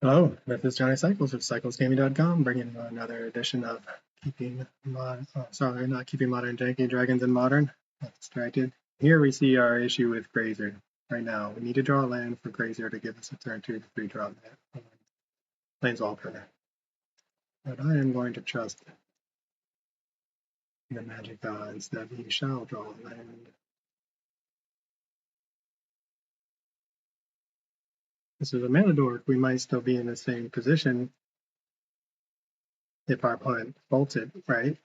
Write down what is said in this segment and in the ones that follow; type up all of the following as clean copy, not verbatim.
Hello, this is Johnny Cycles with CyclesGaming.com, bringing another edition of Keeping Mod. Oh, sorry, not Keeping Modern, Janky Dragons in Modern. Got distracted. Here we see our issue with Grazer. Right now, we need to draw land for Grazer to give us a turn 2 3 draw that Planeswalker. But I am going to trust the magic gods that we shall draw land. This is a mana dork. We might still be in the same position if our opponent bolts it, right?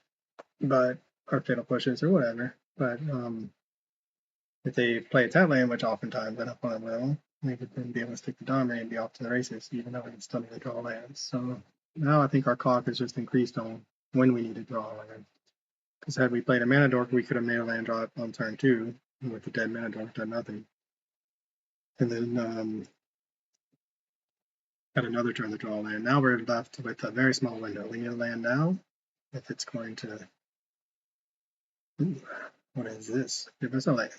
But or fatal pushes or whatever. But if they play a tap land, which oftentimes an opponent will, they would then be able to stick the Domri and be off to the races, even though we can still need to draw lands. So now I think our clock has just increased on when we need to draw land. Because had we played a mana dork, we could have made a land drop on turn 2, and with the dead mana dork, done nothing. And then had another turn to draw land. Now we're left with a very small window. We need a land now. If it's going to. Ooh, what is this? Give us a land.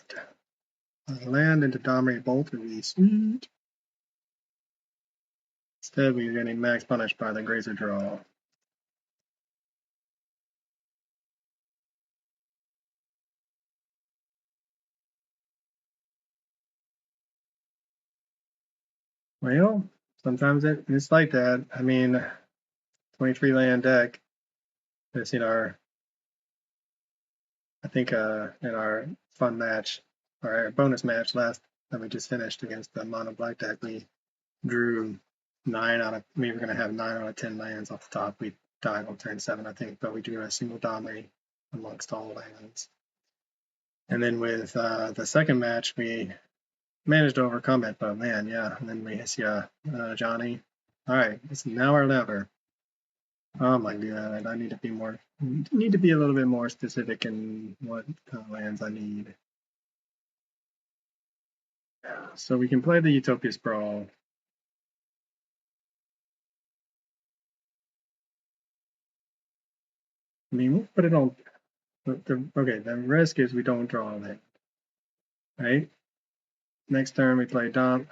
Land into Domri Bolt would be sweet. Instead, we are getting max punished by the Grazer draw. Well, sometimes it's like that. I mean, 23 land deck. It's in our, I think, in our fun match, our bonus match last that we just finished against the mono black deck, we drew 9 out of, we were going to have 9 out of 10 lands off the top. We died on turn 7, I think, but we drew a single Domri amongst all lands. And then with the second match, we managed to overcome it, but man, yeah. And then we see Johnny. All right, it's now or never. Oh my god, I need to be a little bit more specific in what kind of lands I need. So we can play the Utopia Sprawl. I mean, we'll put it on. Okay, the risk is we don't draw a land, right? Next turn we play Dom.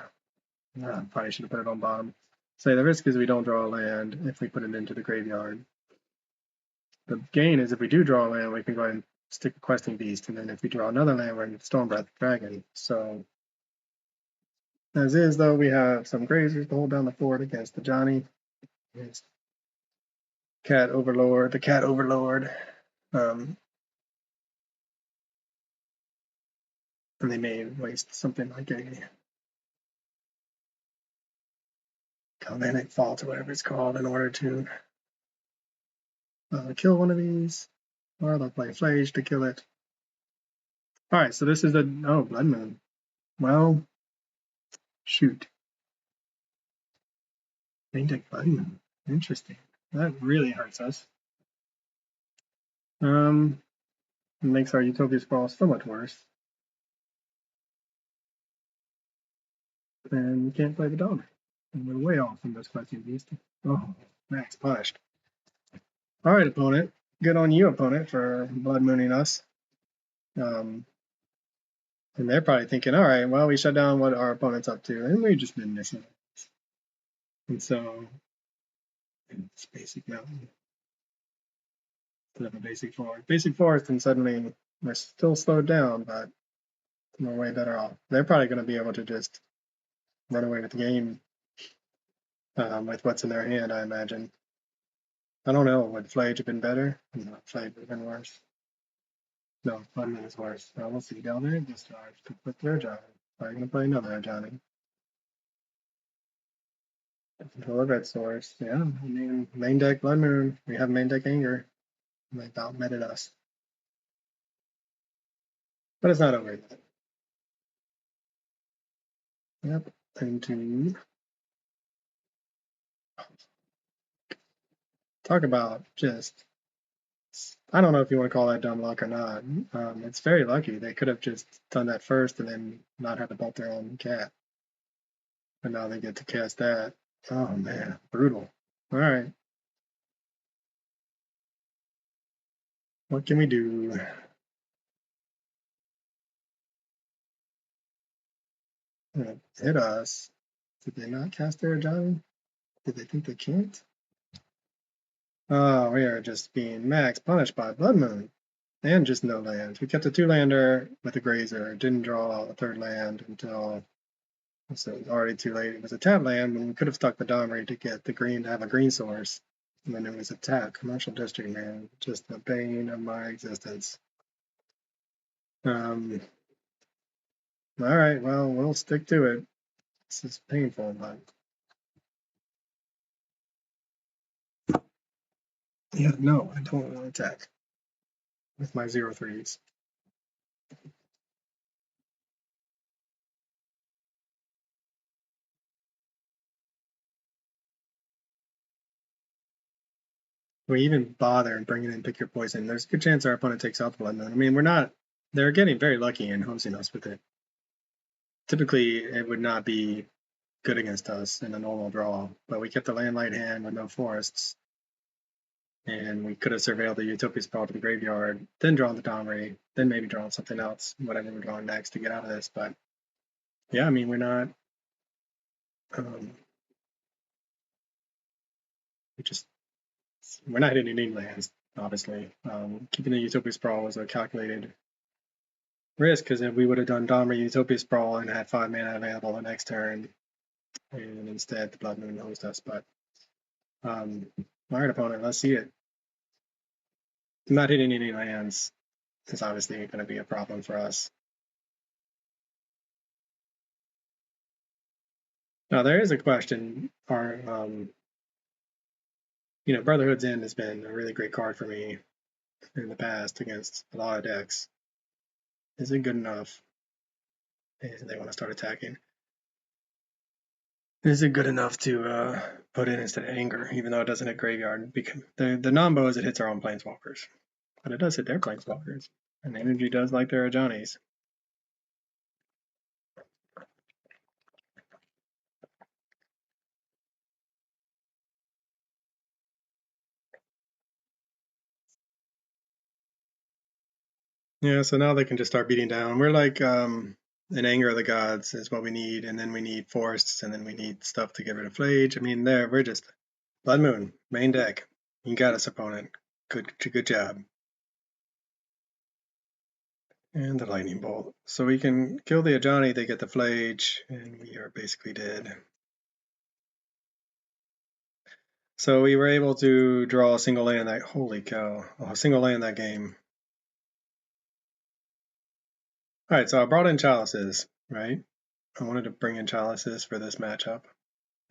Probably should have put it on bottom. Say the risk is we don't draw a land if we put it into the graveyard. The gain is if we do draw a land, we can go ahead and stick a Questing Beast, and then if we draw another land, we're in Stormbreath Dragon. So, as is, though, we have some Grazers to hold down the fort against the Johnny. His Cat Overlord, the Cat Overlord. And they may waste something like a Galvanic Fault or whatever it's called in order to kill one of these. Or they'll play Flage to kill it. Alright, so this is the Blood Moon. Well, shoot. Main deck Blood Moon. Interesting. That really hurts us. It makes our Utopia Sprawl so much worse. And we can't play the dog. And we're way off from this Questing Beast. Oh, max punished. Alright, opponent. Good on you, opponent, for blood mooning us. And they're probably thinking, alright, well, we shut down what our opponent's up to, and we've just been missing it. And so, it's basic mountain. Instead of a basic forest. Basic forest, and suddenly we're still slowed down, but we're way better off. They're probably going to be able to just run away with the game with what's in their hand, I imagine. I don't know. Would Flage have been better? No, Flage would have been worse. No, Floodman is worse. Well, we'll see. Down there, just to put their Johnny. I'm going to play another Johnny. Control of Red Source. Yeah, I mean, main deck Blood Moon. We have main deck Anger. They about meted us. But it's not over yet. Yep, into. Talk about just. I don't know if you want to call that dumb luck or not. It's very lucky. They could have just done that first and then not had to bolt their own cat. But now they get to cast that. Oh man, brutal. All right. What can we do? Hit us. Did they not cast their Johnny? Did they think they can't? Oh, we are just being max punished by Blood Moon. And just no lands. We kept a 2-lander with a Grazer. Didn't draw a 3rd land until, so it was already too late. It was a tap land when we could have stuck the Domri to get the green to have a green source. And then it was a tap. Commercial District, man. Just the bane of my existence. Alright, well, we'll stick to it. This is painful, but... Yeah, no, I don't want to attack with my 0-3s. We even bother and bring it in Pick Your Poison. There's a good chance our opponent takes out the Blood Moon. I mean, they're getting very lucky in hosing us with it. Typically, it would not be good against us in a normal draw, but we kept the land light hand with no forests, and we could have surveilled the Utopia Sprawl to the graveyard, then drawn the Domri, then maybe drawn something else, whatever we're drawing next to get out of this. But yeah, I mean, we're not, we're not hitting any lands, obviously. Keeping the Utopia Sprawl was a calculated risk, because if we would have done Domri Utopia Sprawl and had 5 mana available the next turn, and instead the Blood Moon hosed us. But alright, opponent, let's see it. Not hitting any lands is obviously going to be a problem for us. Now there is a question. Brotherhood's End has been a really great card for me in the past against a lot of decks. Is it good enough? They want to start attacking. Is it good enough to put in instead of Anger, even though it doesn't hit Graveyard? Because the non-bow is it hits our own Planeswalkers, but it does hit their Planeswalkers, and Energy does like their Ajani's. Yeah, so now they can just start beating down. We're like an Anger of the Gods is what we need, and then we need forests, and then we need stuff to get rid of Flage. I mean, we're just Blood Moon, main deck. You got us, opponent. Good job. And the Lightning Bolt. So we can kill the Ajani, they get the Flage, and we are basically dead. So we were able to draw a single land that, holy cow, a single land that game. Alright, so I brought in Chalices, right? I wanted to bring in Chalices for this matchup.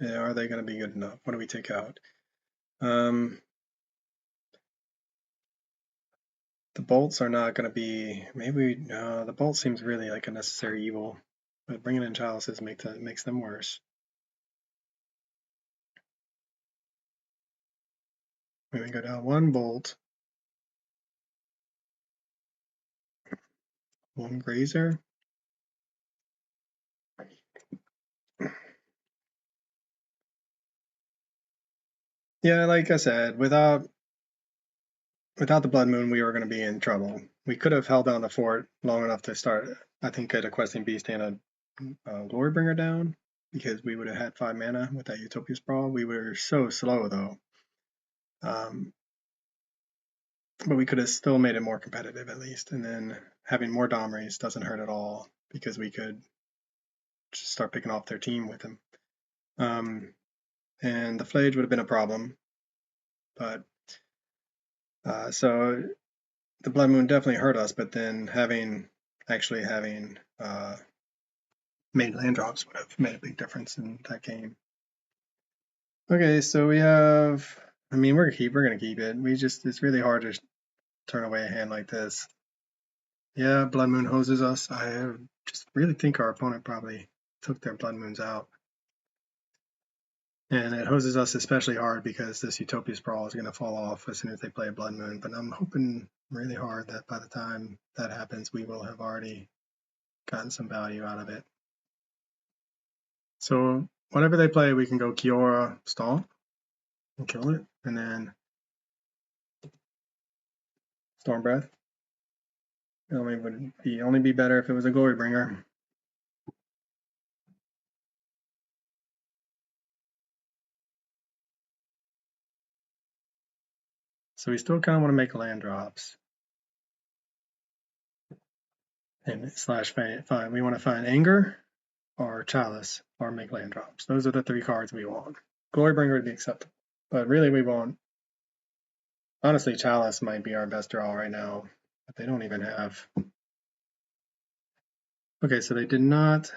Yeah, are they going to be good enough? What do we take out? The bolts are not going to be. Maybe the bolt seems really like a necessary evil, but bringing in Chalices makes them worse. We're going to go down 1 bolt, 1 Grazer. Yeah, like I said, without the Blood Moon, we were going to be in trouble. We could have held down the fort long enough to start, I think, get a Questing Beast and a Glorybringer down, because we would have had 5 mana with that Utopia Sprawl. We were so slow, though. But we could have still made it more competitive, at least. And then having more Domries doesn't hurt at all, because we could just start picking off their team with them. And the Flage would have been a problem. But so the Blood Moon definitely hurt us, but then actually having made land drops would have made a big difference in that game. Okay, so we have, I mean, we're going to keep it. It's really hard to turn away a hand like this. Yeah, Blood Moon hoses us. I just really think our opponent probably took their Blood Moons out. And it hoses us especially hard because this Utopia Sprawl is going to fall off as soon as they play a Blood Moon. But I'm hoping really hard that by the time that happens, we will have already gotten some value out of it. So whatever they play, we can go Kiora Stomp and kill it, and then Storm Breath. It would only be better if it was a Glorybringer. So we still kind of want to make land drops. And slash find. We want to find Anger or Chalice or make land drops. Those are the 3 cards we want. Glorybringer would be acceptable. But really we want, honestly, Chalice might be our best draw right now. But they don't even have. Okay, so they did not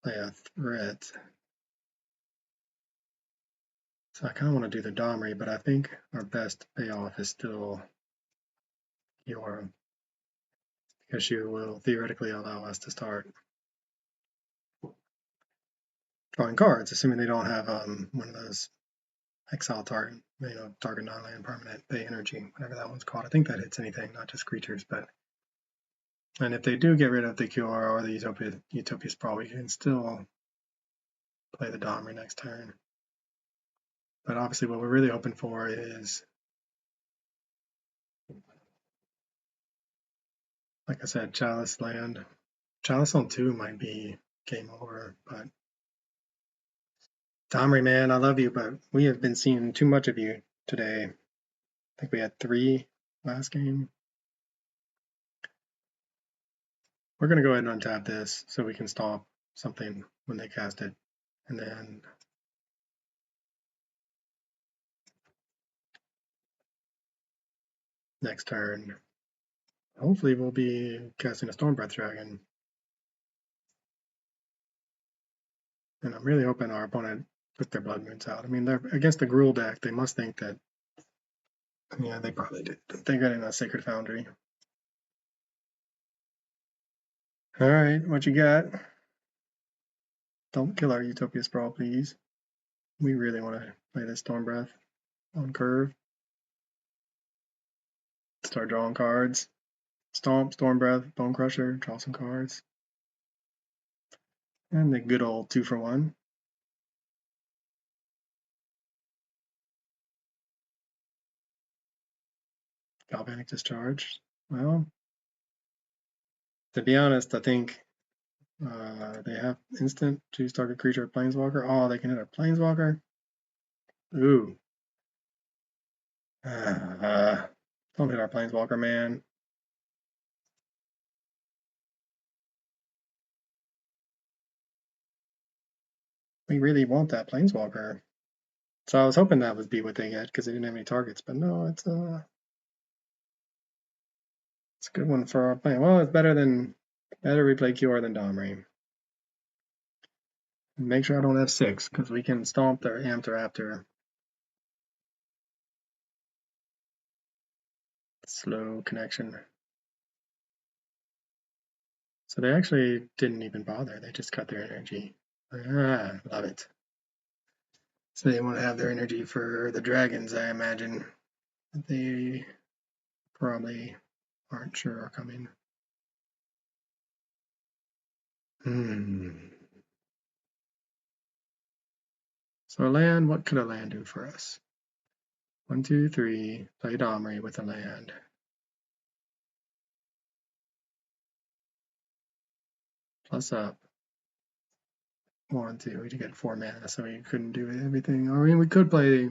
play a threat. So I kind of want to do the Domri, but I think our best payoff is still Kiora, because she will theoretically allow us to start drawing cards, assuming they don't have one of those exile target, target non-land permanent pay energy, whatever that one's called. I think that hits anything, not just creatures, but and if they do get rid of the Kiora or the Utopia Sprawl, we can still play the Domri next turn. But obviously what we're really hoping for is, like I said, Chalice land. Chalice on 2 might be game over, but Domri, man, I love you, but we have been seeing too much of you today. I think we had 3 last game. We're going to go ahead and untap this so we can stop something when they cast it. And then next turn, hopefully we'll be casting a Stormbreath Dragon. And I'm really hoping our opponent took their Blood Moons out. I mean, they're against the Gruul deck. They must think that, yeah, they probably did. They got in a Sacred Foundry. All right, what you got? Don't kill our Utopia Sprawl, please. We really want to play this Stormbreath on curve. Start drawing cards. Stomp, Stormbreath, Bone Crusher, draw some cards. And the good old 2-for-1. Galvanic Discharge. Well, to be honest, I think they have instant, choose target creature or planeswalker. Oh, they can hit a planeswalker. Ooh. Don't hit our planeswalker, man. We really want that planeswalker. So I was hoping that would be what they get because they didn't have any targets, but no, it's a good one for our plan. Well, it's better we play Kiora than Domri. Make sure I don't have 6 because we can stomp their Amter. Slow connection. So they actually didn't even bother. They just cut their energy. Love it. So they want to have their energy for the dragons, I imagine. They probably aren't sure are coming. So a land, what could a land do for us? 1, 2, 3, play Domri with a land. Plus up. 1, 2, we get 4 mana, so we couldn't do everything. I mean, we could play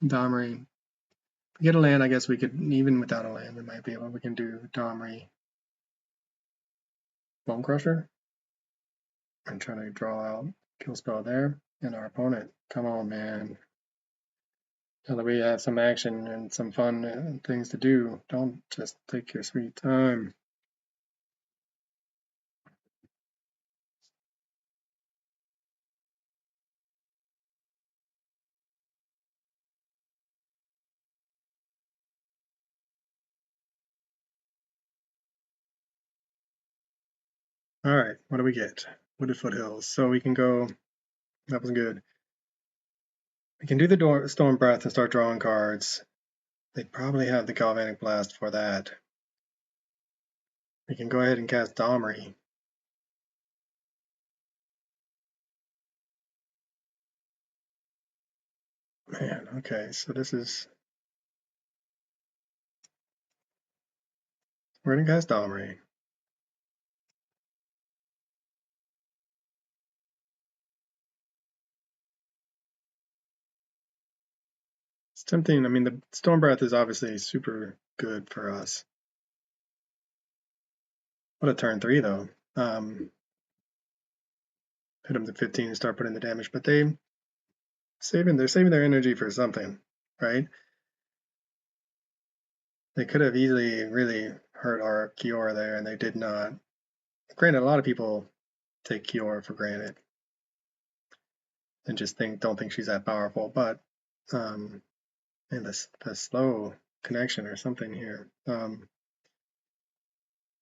Domri. If we get a land, I guess we could, even without a land, we might be able, we can do Domri. Bone Crusher. And try to draw out kill spell there. And our opponent, come on, man. Now that we have some action and some fun things to do, don't just take your sweet time. All right, what do we get? Wooded Foothills. So we can go, that was good. We can do the Storm Breath and start drawing cards. They probably have the Galvanic Blast for that. We can go ahead and cast Domri. Man, okay, so this is, we're gonna cast Domri. It's tempting. I mean, the Storm Breath is obviously super good for us. What a turn 3 though. Hit them to 15 and start putting the damage, but they're saving their energy for something, right? They could have easily really hurt our Kiora there, and they did not. Granted, a lot of people take Kiora for granted and just don't think she's that powerful, but and the slow connection or something here.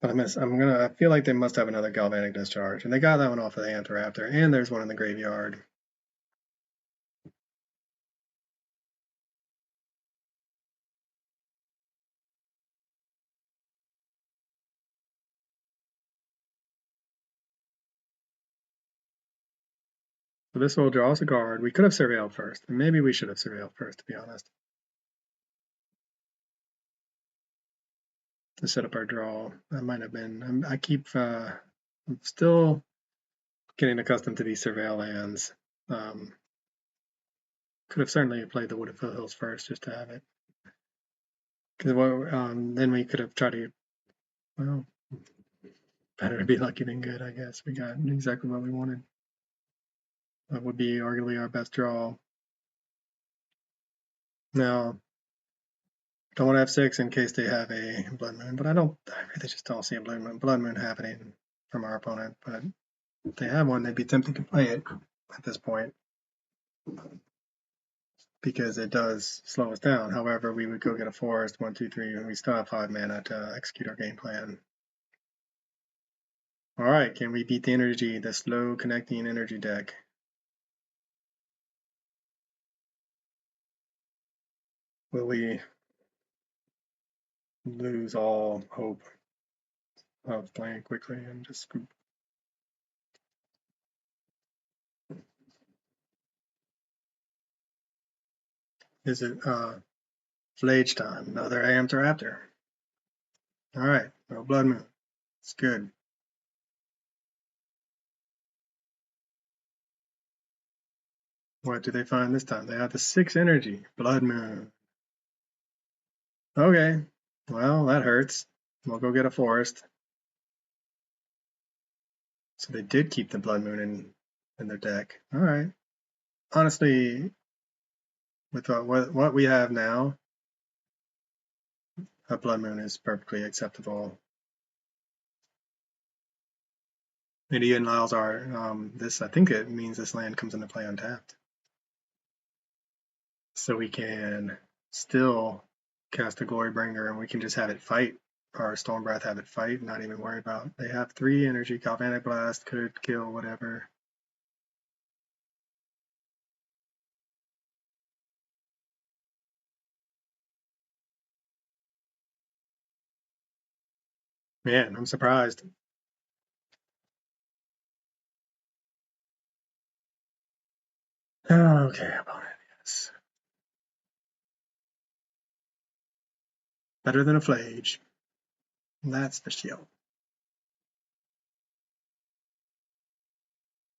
But I feel like they must have another galvanic discharge, and they got that one off of the Anthraptor, and there's one in the graveyard. So this will draw us a card. We could have surveilled first, and maybe we should have surveilled first, to be honest, to set up our draw. That might have been. I'm still getting accustomed to these surveil lands. Could have certainly played the Wood of Hills first just to have it. Because then we could have tried to, well, better to be lucky than good, I guess. We got exactly what we wanted. That would be arguably our best draw. Now, don't want to have 6 in case they have a Blood Moon, but I really just don't see a Blood Moon happening from our opponent. But if they have one, they'd be tempted to play it at this point because it does slow us down. However, we would go get a forest, 1, 2, 3, and we still have 5 mana to execute our game plan. All right, can we beat the slow connecting energy deck? Will we lose all hope of playing quickly and just scoop? Is it Flage time? Another Anthraptor. All right, no Blood Moon. It's good. What do they find this time? They have the 6 energy. Blood Moon. Okay, well, that hurts. We'll go get a forest. So they did keep the Blood Moon in their deck. All right. Honestly, with what we have now, a Blood Moon is perfectly acceptable. And he allows our this. I think it means this land comes into play untapped, so we can still cast a Glorybringer, and we can just have it fight. Our Storm Breath have it fight, not even worry about. They have 3 energy. Galvanic Blast could kill whatever. Man, I'm surprised. Okay, opponent, yes. Better than a Flage. That's the shield.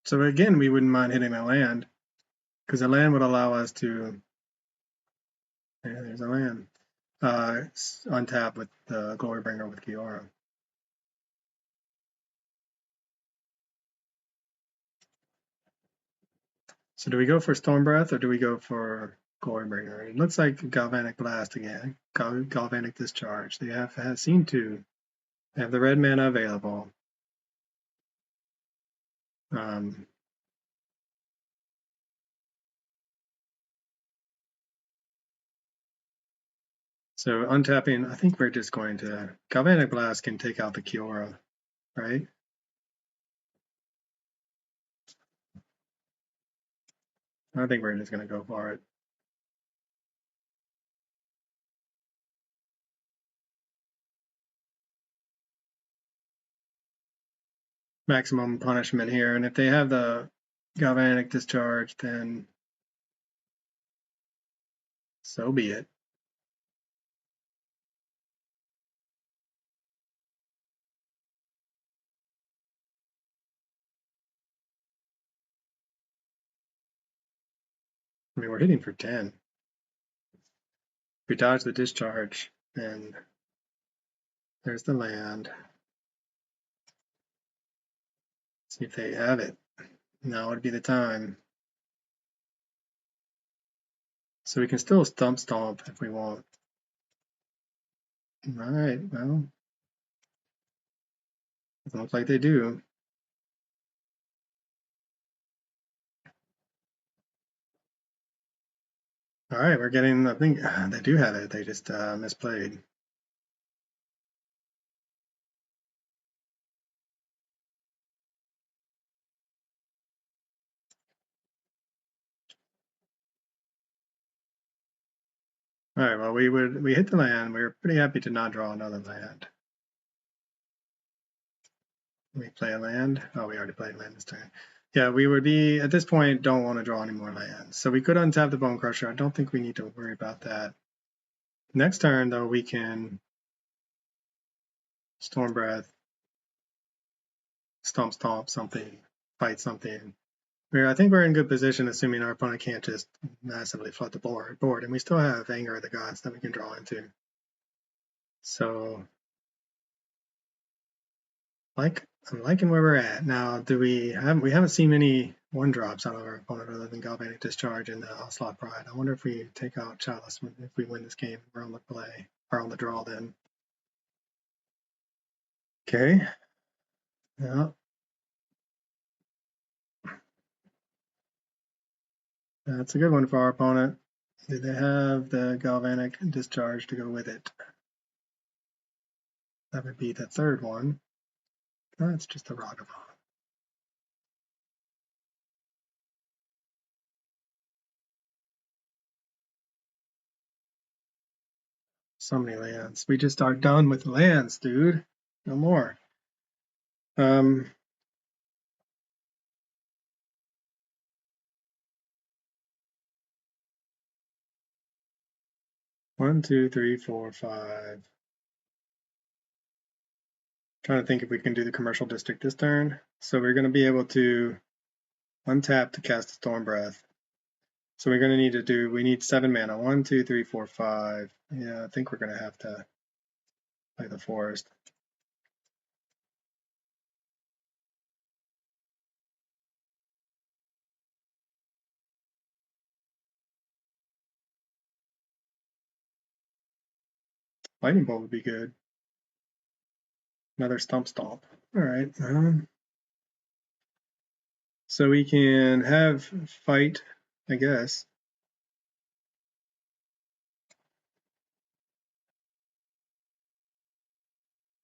So again, we wouldn't mind hitting a land, because a land would allow us to. Yeah, there's a land. Untap with the Glorybringer with Kiora. So do we go for Storm Breath or do we go for Glorybringer? It looks like Galvanic Blast again. Galvanic Discharge. They have seen to have the red mana available. So untapping, I think we're just going to Galvanic Blast can take out the Kiora, right? I think we're just going to go for it. Maximum punishment here, and if they have the Galvanic Discharge, then so be it. I mean, we're hitting for 10. We dodge the discharge, and there's the land. See if they have it. Now would be the time. So we can still stomp if we want. All right, well, doesn't look like they do. All right, we're getting, I think they do have it. They just misplayed. All right, well, we hit the land. We were pretty happy to not draw another land. We play a land. Oh, we already played land this turn. Yeah, we would be, at this point, don't want to draw any more lands. So we could untap the Bone Crusher. I don't think we need to worry about that. Next turn, though, we can Storm Breath, Stomp something, fight something. I think we're in good position, assuming our opponent can't just massively flood the board. And we still have Anger of the Gods that we can draw into. So, I'm liking where we're at. Now, we haven't seen any 1-drops out of our opponent other than Galvanic Discharge and the Onslaught Pride. I wonder if we take out Chalice, if we win this game, we're on the play, or on the draw then. Okay. Yeah. That's a good one for our opponent. Did they have the Galvanic Discharge to go with it? That would be the third one. That's just a Ragavan. So many lands. We just are done with lands, dude. No more. 1, 2, 3, 4, 5. Trying to think if we can do the commercial district this turn. So we're going to be able to untap to cast a Storm Breath. So we're going to need to do, we need 7 mana. 1, 2, 3, 4, 5. Yeah, I think we're going to have to play the forest. Lightning Bolt would be good. Another Stomp. All right. So we can have fight, I guess.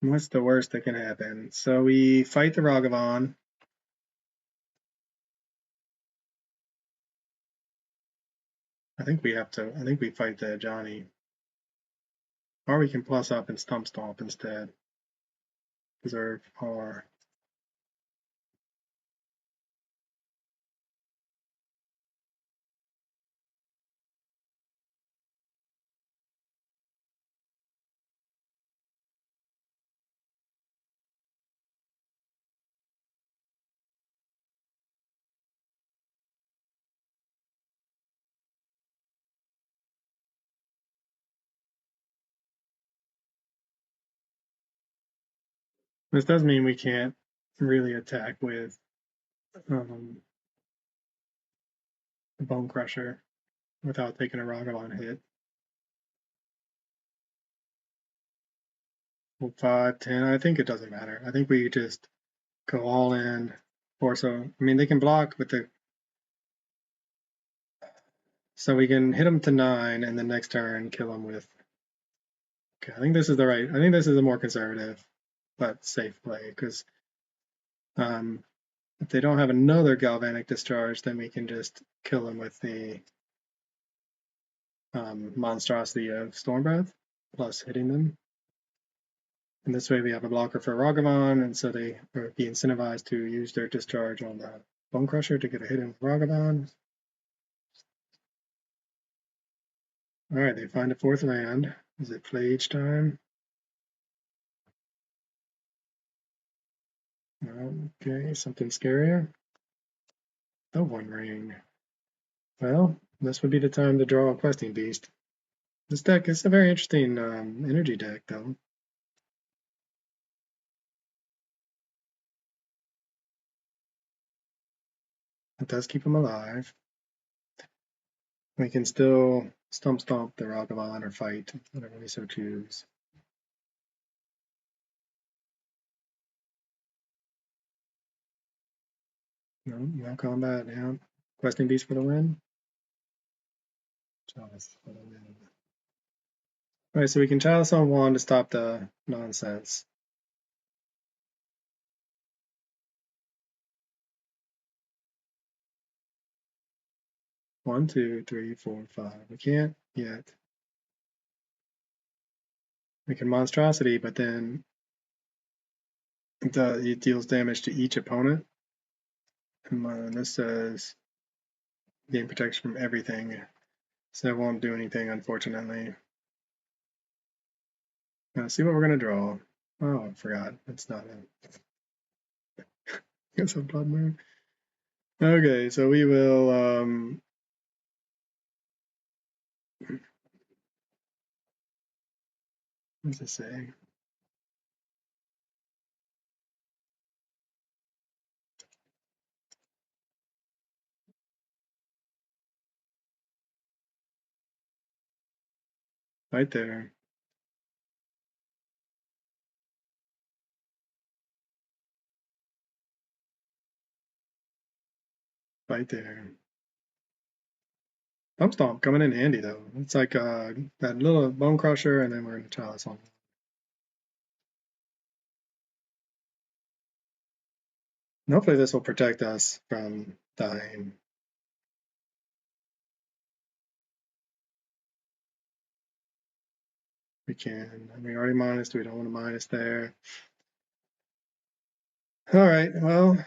What's the worst that can happen? So we fight the Ragavan. I think we fight the Johnny. Or we can plus up and Stomp instead. Preserve power. This does mean we can't really attack with the Bone Crusher without taking a Ragavan hit. 5, 10, I think it doesn't matter. I think we just go all in. I mean, they can block with the... So we can hit them to 9 and then next turn kill them with... Okay, I think this is a more conservative but safe play, because if they don't have another Galvanic Discharge, then we can just kill them with the monstrosity of Storm Breath, plus hitting them. And this way we have a blocker for Ragavan, and so they will be incentivized to use their discharge on the Bone Crusher to get a hit in Ragavan. Alright, they find a 4th land. Is it play each time? Okay, something scarier. The One Ring. Well, this would be the time to draw a Questing Beast. This deck is a very interesting energy deck, though. It does keep them alive. We can still stomp the Ragavan or fight, whatever we so choose. No combat, yeah. Questing Beast for the win. Chalice for the win. Alright, so we can Chalice on 1 to stop the nonsense. One, two, three, four, five. We can't yet. We can Monstrosity, but then it deals damage to each opponent. And this says gain protection from everything. So it won't do anything, unfortunately. Now, see what we're going to draw. Oh, I forgot. It's not a... It's a blood moon. Okay, so we will... what does it say? Right there. Right there. Thumb Stomp coming in handy, though. It's like that little Bone Crusher, and then we're in the Chalice on. And hopefully this will protect us from dying. We can. We already minused. We don't want to minus there. All right. Well,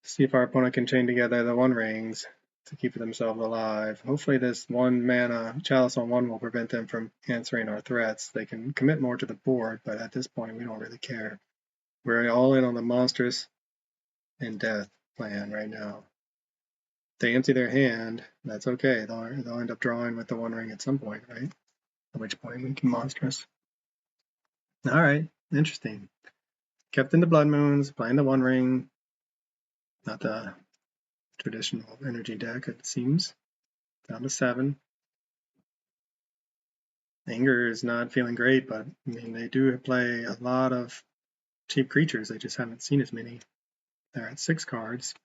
see if our opponent can chain together the One Rings to keep themselves alive. Hopefully this 1 mana Chalice on 1 will prevent them from answering our threats. They can commit more to the board, but at this point we don't really care. We're all in on the monstrous and death plan right now. If they empty their hand, that's okay. They'll end up drawing with the One Ring at some point, right? At which point we can monstrous. All right, interesting. Kept in the Blood Moons, playing the One Ring. Not the traditional energy deck, it seems. Down to 7. Anger is not feeling great, but I mean they do play a lot of cheap creatures. I just haven't seen as many. They're at 6 cards.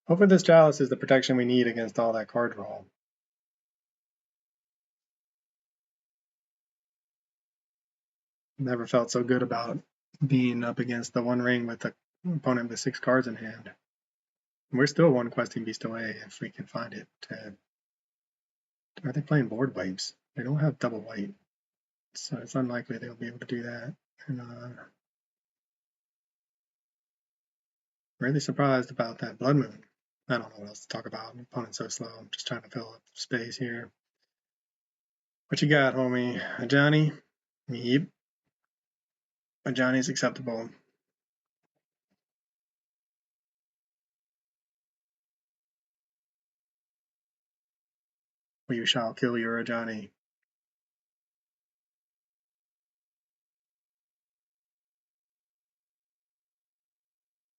Hopefully this Chalice is the protection we need against all that card draw. Never felt so good about being up against the One Ring with the opponent with 6 cards in hand. We're still 1 Questing Beast away if we can find it. Are they playing board wipes? They don't have double white, so it's unlikely they'll be able to do that. And really surprised about that Blood Moon. I don't know what else to talk about. Opponent's so slow. I'm just trying to fill up space here. What you got, homie? A Johnny? Yep. A Johnny's acceptable. We shall kill your Johnny.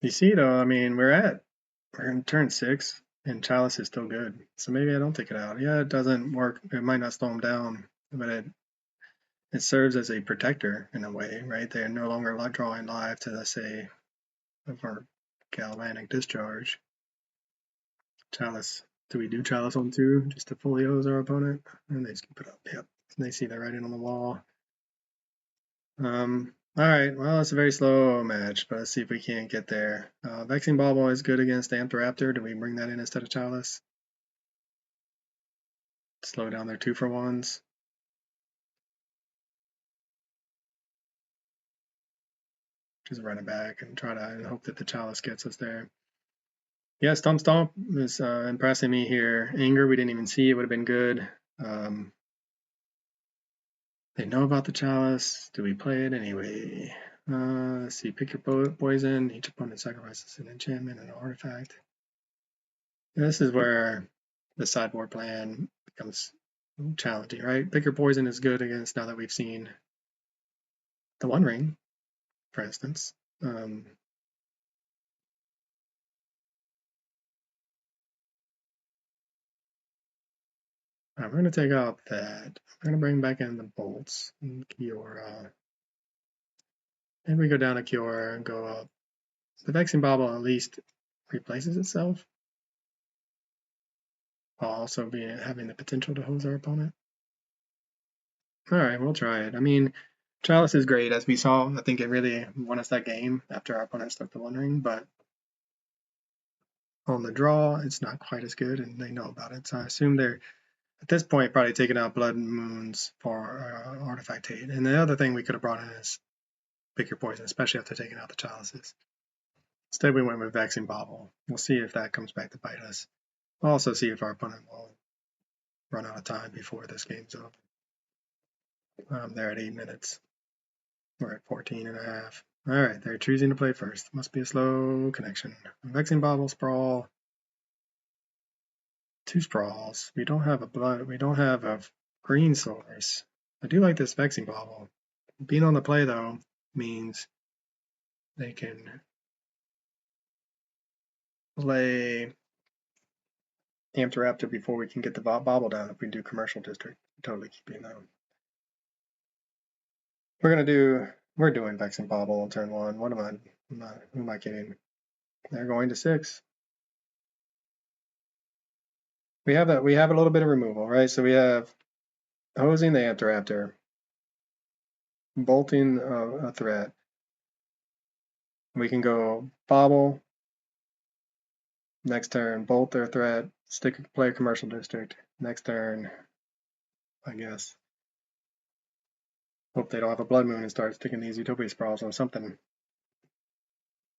You see, though, I mean, we're in turn 6, and Chalice is still good. So maybe I don't take it out. Yeah, it doesn't work. It might not slow him down, but it serves as a protector in a way, right? They're no longer drawing live to, let's say, of our galvanic discharge. Chalice. Do we do Chalice on 2 just to folios our opponent? And they scoop it up. Yep. And they see the writing on the wall. Alright, well, it's a very slow match, but let's see if we can't get there. Vexing Bauble is good against Amped Raptor. Do we bring that in instead of Chalice? Slow down their 2-for-1s. Just run it back and try to hope that the Chalice gets us there. Yeah, Stomp Stomp is impressing me here. Anger, we didn't even see. It would have been good. They know about the Chalice. Do we play it anyway? Let's see. Pick your poison. Each opponent sacrifices an enchantment and an artifact. This is where the sideboard plan becomes challenging, right? Pick your poison is good against, now that we've seen the One Ring, for instance. I'm going to take out that. I'm going to bring back in the bolts and Cure. And we go down to Cure and go up. The Vexing Bauble at least replaces itself, while also having the potential to hose our opponent. All right, we'll try it. I mean, Chalice is great, as we saw. I think it really won us that game after our opponent stuck the One Ring, but on the draw, it's not quite as good, and they know about it. So I assume they're, at this point, probably taking out Blood Moons for Artifact Hate. And the other thing we could have brought in is Pick Your Poison, especially after taking out the Chalices. Instead, we went with Vexing Bauble. We'll see if that comes back to bite us. We'll also see if our opponent will run out of time before this game's over. They're at 8 minutes. We're at 14 and a half. All right, they're choosing to play first. Must be a slow connection. Vexing Bauble, Sprawl. 2 Sprawls. We don't have a green source. I do like this Vexing Bauble. Being on the play, though, means they can play Amped Raptor before we can get the Bauble down if we do Commercial District. Totally keeping that. We're doing Vexing Bauble on turn 1. Who am I kidding? They're going to 6. We have a little bit of removal, right? So we have hosing the Amped Raptor, bolting a threat. We can go Bauble. Next turn, bolt their threat, play Commercial District. Next turn, I guess. Hope they don't have a Blood Moon and start sticking these Utopia Sprawls on something.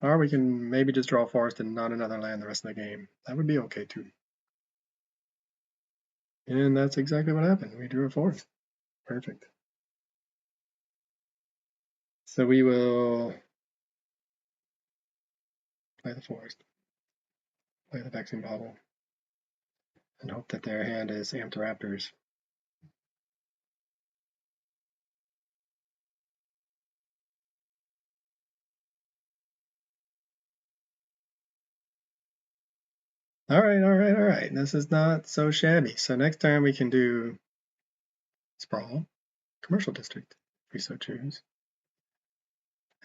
Or we can maybe just draw a forest and not another land the rest of the game. That would be okay too. And that's exactly what happened. We drew a forest. Perfect. So we will play the forest, play the Vexing Bauble, and hope that their hand is Amped Raptors. All right. This is not so shabby. So next time we can do Sprawl, Commercial District, if we so choose.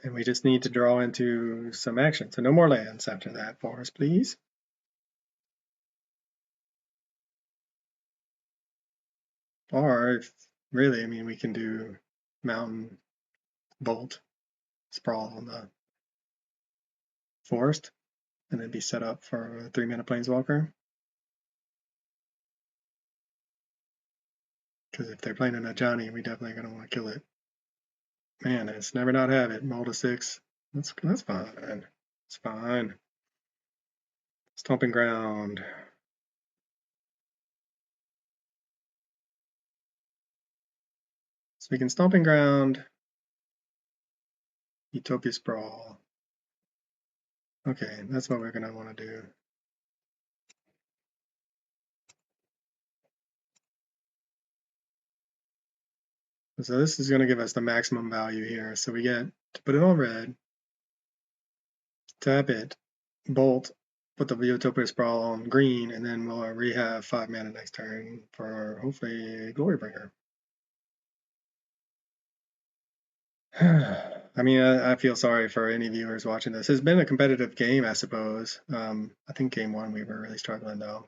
And we just need to draw into some action. So no more lands after that for us, please. Or if really, I mean, we can do Mountain, Bolt, Sprawl on the forest, and then be set up for a 3-mana Planeswalker. Because if they're playing in a Johnny, we definitely going to want to kill it. Man, it's never not have it. Mold to 6. That's fine. It's fine. Stomping Ground. So we can Stomping Ground, Utopia Sprawl. Okay, that's what we're going to want to do. So this is going to give us the maximum value here. So we get to put it on red, tap it, bolt, put the Utopia Sprawl on green, and then we'll rehab 5 mana next turn for hopefully Glorybringer. I mean, I feel sorry for any viewers watching this. It's been a competitive game, I suppose. I think game 1 we were really struggling though.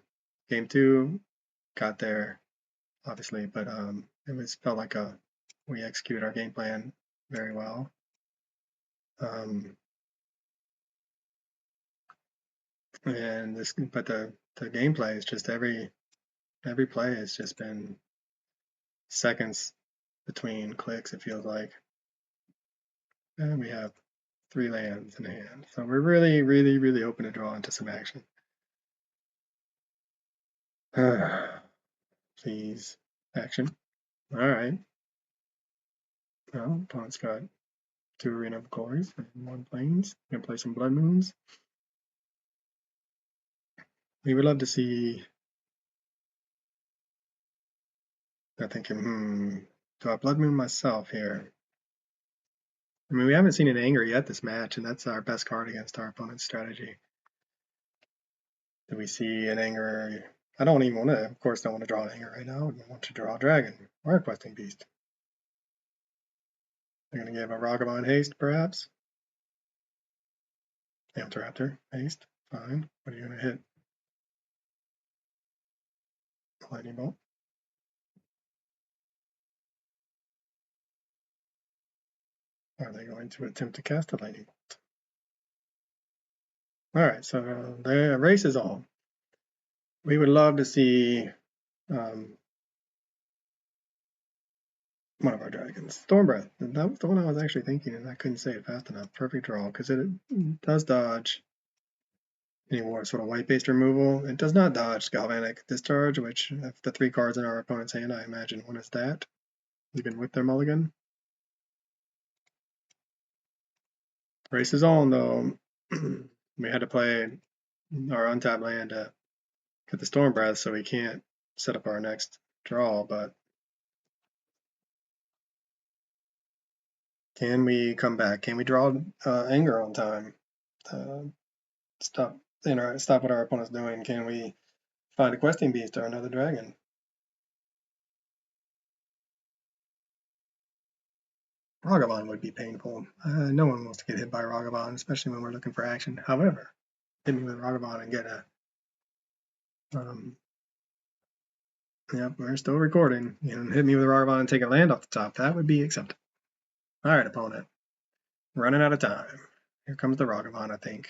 Game 2 got there, obviously, but it felt like we executed our game plan very well. And but the gameplay is just every play has just been seconds between clicks, it feels like. And we have 3 lands in hand. So we're really open to draw into some action. Please, action. All right. Well, opponent's got 2 Arena of Glories and 1 Plains. Gonna play some Blood Moons. We would love to see They're thinking, do I Blood Moon myself here? I mean, we haven't seen an Anger yet this match, and that's our best card against our opponent's strategy. Do we see an Anger? I don't even want to, of course, don't want to draw an Anger right now. I want to draw a Dragon or a Questing Beast. They're going to give a Ragavan haste, perhaps. Ampteraptor, haste, fine. What are you going to hit? Lightning Bolt. Are they going to attempt to cast a Lightning Bolt? Alright, so the race is on. We would love to see one of our dragons. Stormbreath. That was the one I was actually thinking, and I couldn't say it fast enough. Perfect draw, because it does dodge any more sort of white-based removal. It does not dodge Galvanic Discharge, which, if the 3 cards in our opponent's hand, I imagine one is that, even with their mulligan. Race is on, though. We had to play our untapped land to get the Stormbreath, so we can't set up our next draw, but can we come back? Can we draw Anger on time? Stop what our opponent's doing. Can we find a Questing Beast or another dragon? Ragavan would be painful. No one wants to get hit by Ragavan, especially when we're looking for action. However, hit me with Ragavan and get a... yep, we're still recording. Hit me with Ragavan and take a land off the top. That would be acceptable. All right, opponent. Running out of time. Here comes the Ragavan, I think.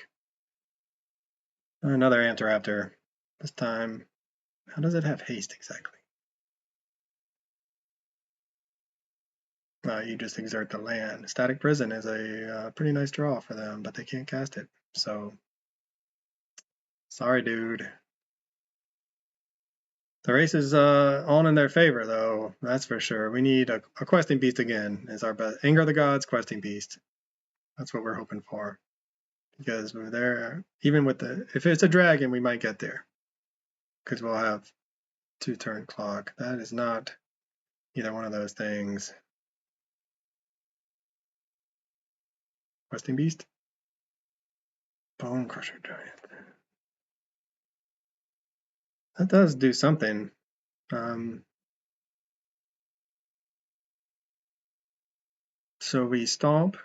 Another Ampteraptor. This time, how does it have haste exactly? You just exert the land. Static Prison is a pretty nice draw for them, but they can't cast it. So, sorry, dude. The race is on in their favor, though. That's for sure. We need a Questing Beast again. Is our best. Anger of the Gods, Questing Beast. That's what we're hoping for. Because we're there, even with if it's a dragon, we might get there. Because we'll have 2-turn clock. That is not either one of those things. Questing Beast? Bone Crusher Giant. That does do something. So we stomp,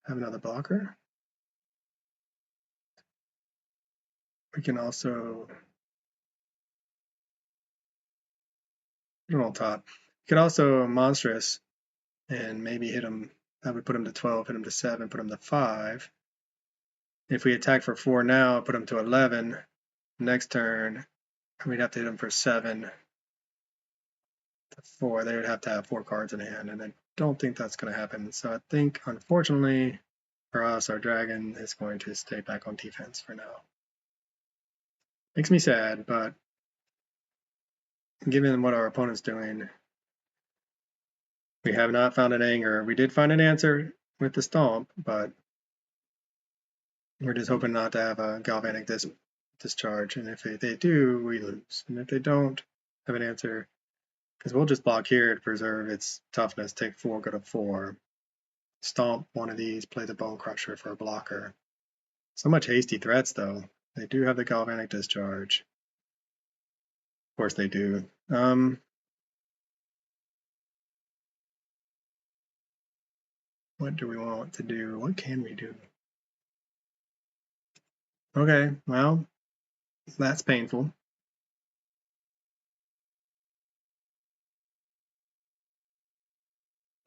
have another blocker. We can also put him on top. We could also monstrous and maybe hit him. That would put him to 12, hit him to 7, put him to 5. If we attack for 4 now, put him to 11. Next turn, we'd have to hit him for 7 to 4. They would have to have 4 cards in hand, and I don't think that's going to happen. So I think, unfortunately, for us, our dragon is going to stay back on defense for now. Makes me sad, but given what our opponent's doing, we have not found an Anger. We did find an answer with the Stomp, but we're just hoping not to have a Galvanic Discharge. And if they do, we lose. And if they don't have an answer, because we'll just block here to preserve its toughness, take 4, go to 4. Stomp one of these, play the Bone Crusher for a blocker. So much hasty threats, though. They do have the Galvanic Discharge. Of course they do. What do we want to do? What can we do? Okay, well, that's painful.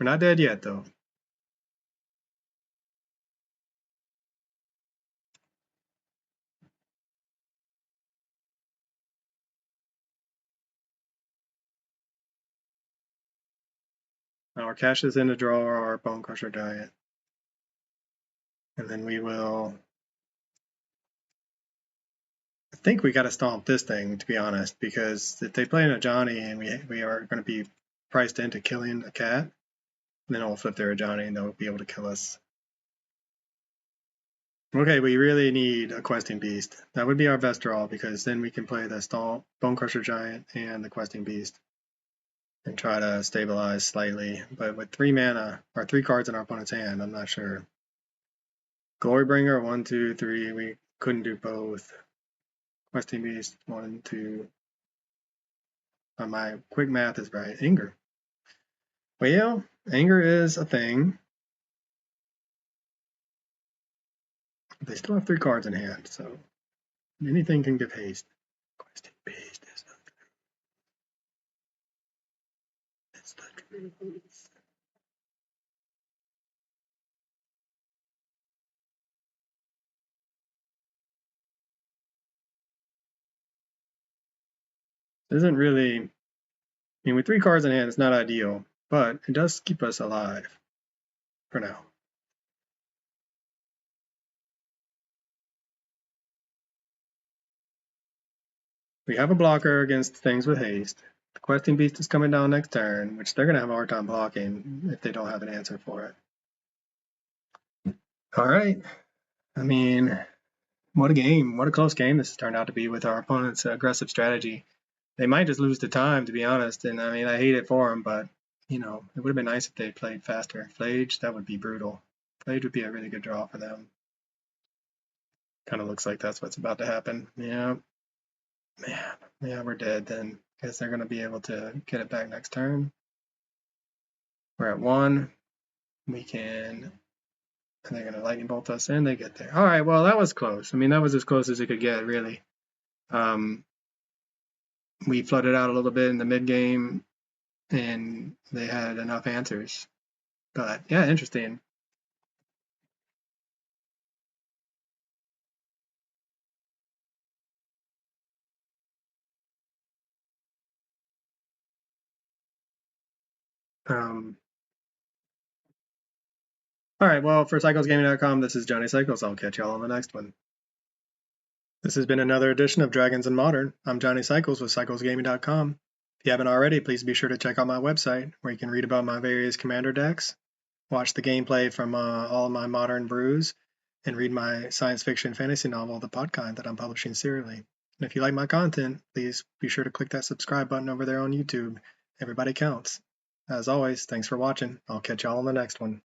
We're not dead yet, though. Our cash is in to draw our Bone Crusher Giant. And then we will... I think we got to stomp this thing, to be honest, because if they play in a Johnny and we are going to be priced into killing a cat, then it'll flip their Johnny and they'll be able to kill us. Okay, we really need a Questing Beast. That would be our best draw, because then we can play the Stomp, Bone Crusher Giant, and the Questing Beast. and try to stabilize slightly. But with 3 mana, or 3 cards in our opponent's hand, I'm not sure. Glorybringer, 1, 2, 3. We couldn't do both. Questing Beast, 1, 2. My quick math is right. Anger. Well, anger is a thing. They still have 3 cards in hand, so anything can give haste. Questing Beast is the truth. It's the truth. Isn't really, I mean, with 3 cards in hand, it's not ideal, but it does keep us alive for now. We have a blocker against things with haste. The Questing Beast is coming down next turn, which they're going to have a hard time blocking if they don't have an answer for it. All right. I mean, what a game. What a close game this has turned out to be with our opponent's aggressive strategy. They might just lose to time, to be honest. And I mean, I hate it for them, but, you know, it would have been nice if they played faster. Flage, that would be brutal. Flage would be a really good draw for them. Kind of looks like that's what's about to happen. Yeah. Man, yeah, we're dead then. Guess they're going to be able to get it back next turn. We're at 1. We can, and they're going to lightning bolt us in. They get there. All right, well, that was close. I mean, that was as close as it could get, really. We flooded out a little bit in the mid game, and they had enough answers. But yeah, interesting. All right, well, for cyclesgaming.com, this is Johnny Cycles. I'll catch y'all on the next one. This has been another edition of Dragons and Modern. I'm Johnny Cycles with cyclesgaming.com. If you haven't already, please be sure to check out my website where you can read about my various commander decks, watch the gameplay from all of my modern brews, and read my science fiction fantasy novel, The Podkind, that I'm publishing serially. And if you like my content, please be sure to click that subscribe button over there on YouTube. Everybody counts. As always, thanks for watching. I'll catch y'all on the next one.